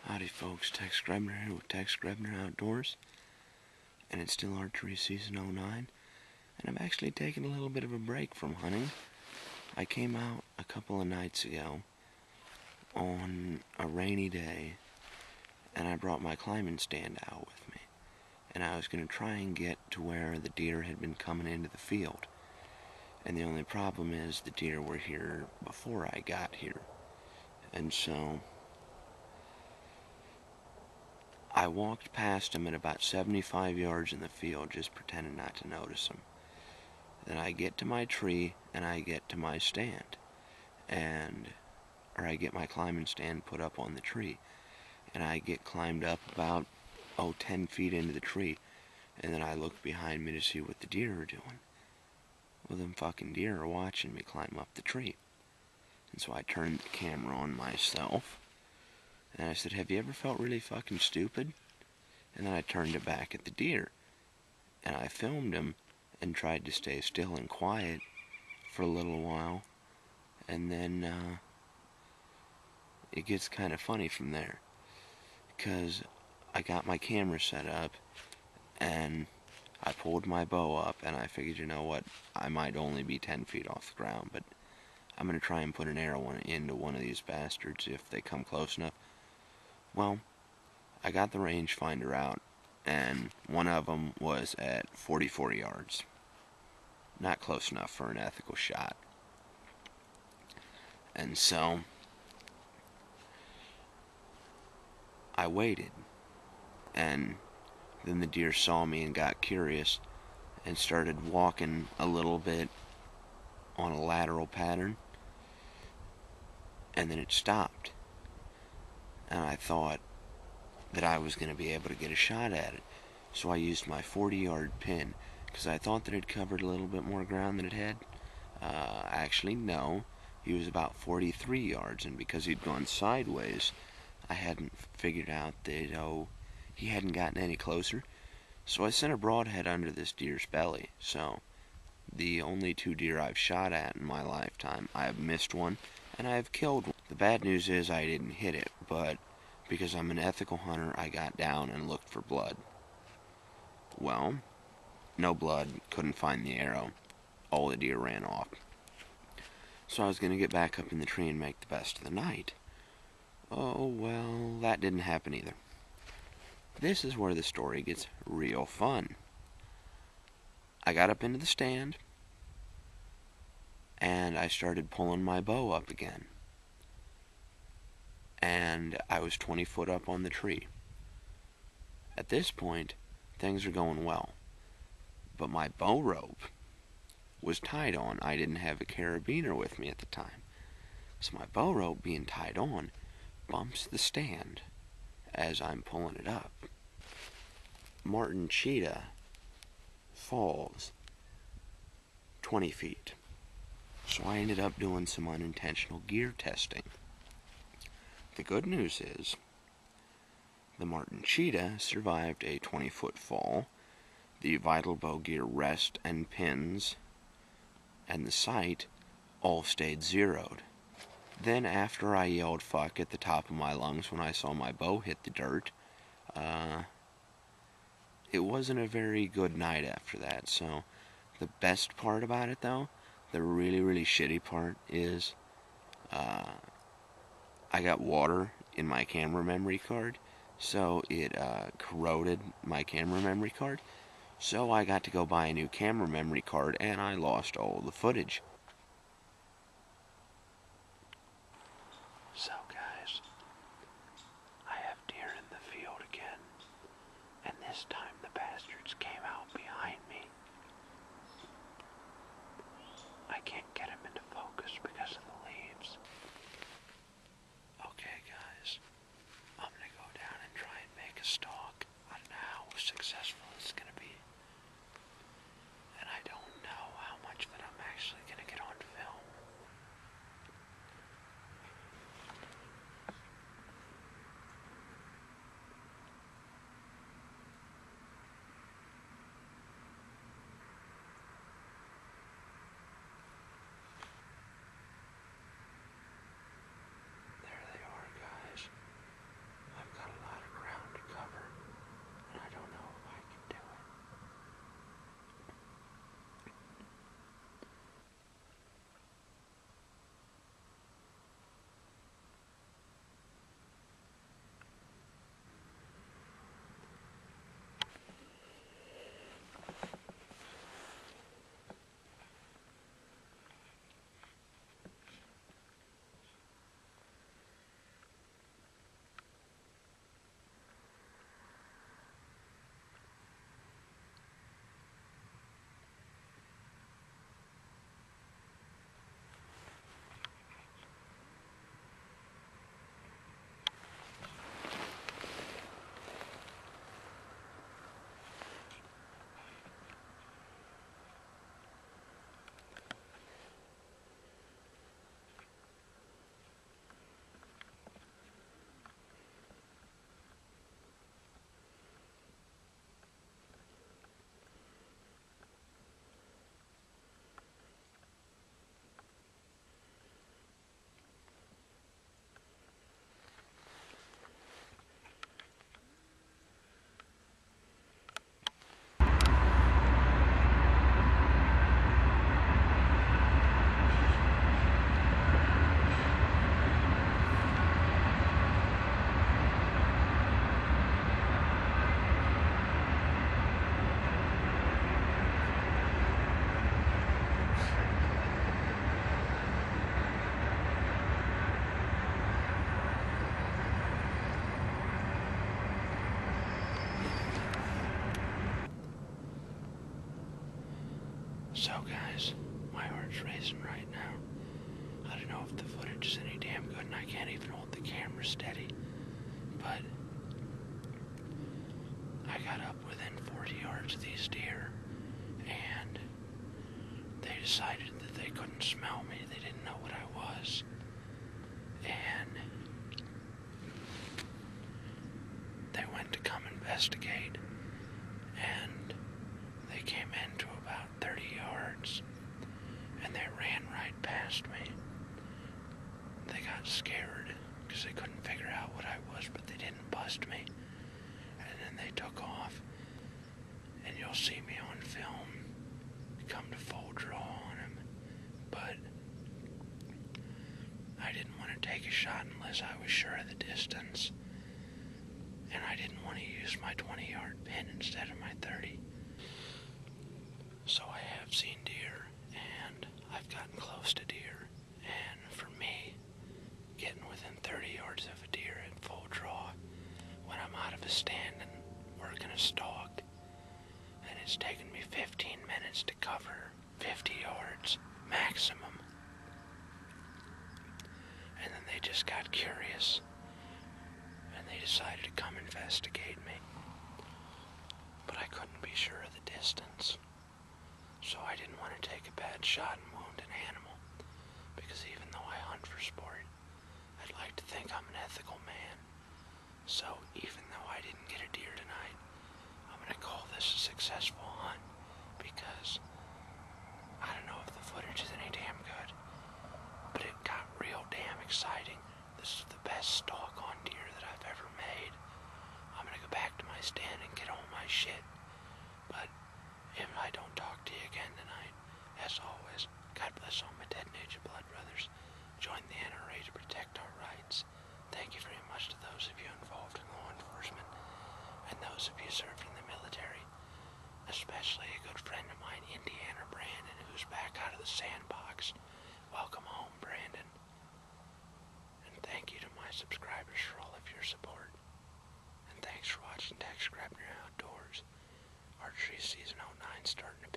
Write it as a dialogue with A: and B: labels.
A: Howdy folks, Tex Grebner here with Tex Grebner Outdoors, and it's still archery season 09, and I'm actually taking a little bit of a break from hunting. I came out a couple of nights ago on a rainy day, and I brought my climbing stand out with me, and I was going to try and get to where the deer had been coming into the field, and the only problem is the deer were here before I got here, and so I walked past him at about 75 yards in the field, just pretending not to notice him. Then I get to my tree, and I get to my stand, or I get my climbing stand put up on the tree, and I get climbed up about, 10 feet into the tree, and then I look behind me to see what the deer are doing. Well, them fucking deer are watching me climb up the tree. And so I turned the camera on myself, and I said, "Have you ever felt really fucking stupid?" And then I turned it back at the deer, and I filmed him and tried to stay still and quiet for a little while, and then it gets kind of funny from there, because I got my camera set up, and I pulled my bow up, and I figured, you know what, I might only be 10 feet off the ground, but I'm going to try and put an arrow into one of these bastards if they come close enough. Well, I got the rangefinder out, and one of them was at 44 yards. Not close enough for an ethical shot. And so I waited, and then the deer saw me and got curious and started walking a little bit on a lateral pattern, and then it stopped. And I thought that I was going to be able to get a shot at it. So I used my 40-yard pin, because I thought that it covered a little bit more ground than it had. Actually, no. He was about 43 yards, and because he'd gone sideways, I hadn't figured out that, he hadn't gotten any closer. So I sent a broadhead under this deer's belly. So the only 2 deer I've shot at in my lifetime, I have missed one, and I have killed one. The bad news is I didn't hit it, but because I'm an ethical hunter, I got down and looked for blood. Well, no blood, couldn't find the arrow. All the deer ran off. So I was going to get back up in the tree and make the best of the night. Oh, well, that didn't happen either. This is where the story gets real fun. I got up into the stand, and I started pulling my bow up again. And I was 20 foot up on the tree. At this point, things are going well. But my bow rope was tied on. I didn't have a carabiner with me at the time. So my bow rope being tied on bumps the stand as I'm pulling it up. Martin cheetah falls 20 feet. So I ended up doing some unintentional gear testing. The good news is, the Martin cheetah survived a 20-foot fall. The vital bow gear rest and pins and the sight all stayed zeroed. Then after I yelled fuck at the top of my lungs when I saw my bow hit the dirt, it wasn't a very good night after that. So the best part about it, though, the really, really shitty part is, I got water in my camera memory card, so it corroded my camera memory card. So I got to go buy a new camera memory card, and I lost all the footage. So guys, I have deer in the field again, and this time the bastards came out behind me. I can't get them into focus because of the leaves. Okay guys, I'm gonna go down and try and make a stalk. I don't know how successful it's gonna be, and I don't know how much of it I'm actually gonna get guys, my heart's racing right now. I don't know if the footage is any damn good, and I can't even hold the camera steady, but I got up within 40 yards of these deer, and they decided that they couldn't smell me. They didn't know what I was. And they went to come investigate, and they came in to about 30 yards, and they ran right past me. They got scared because they couldn't figure out what I was, but they didn't bust me. And then they took off, and you'll see me on film come to full draw on him, but I didn't want to take a shot unless I was sure of the distance, and I didn't want to use my 20-yard pin instead of my 30. So I have seen deer, and I've gotten close to deer, and for me, getting within 30 yards of a deer at full draw when I'm out of a stand and working a stalk, and it's taken me 15 minutes to cover 50 yards maximum. And then they just got curious, and they decided to come investigate me. But I couldn't be sure of the distance, so I didn't want to take a bad shot and wound an animal, because even though I hunt for sport, I'd like to think I'm an ethical man. So even though I didn't get a deer tonight, I'm going to call this a successful hunt, because I don't know if the footage is any damn good, but it got real damn exciting. This is the best stalk on deer that I've ever made. I'm going to go back to my stand and get all my shit. But if I don't talk to you again tonight, as always, God bless all my dead nature blood brothers. Join the NRA to protect our rights. Thank you very much to those of you involved in law enforcement, and those of you served in the military, especially a good friend of mine, Indiana Brandon, who's back out of the sandbox. Welcome home, Brandon. And thank you to my subscribers for all of your support. And thanks for watching Grebner Outdoors. Archery season 09 starting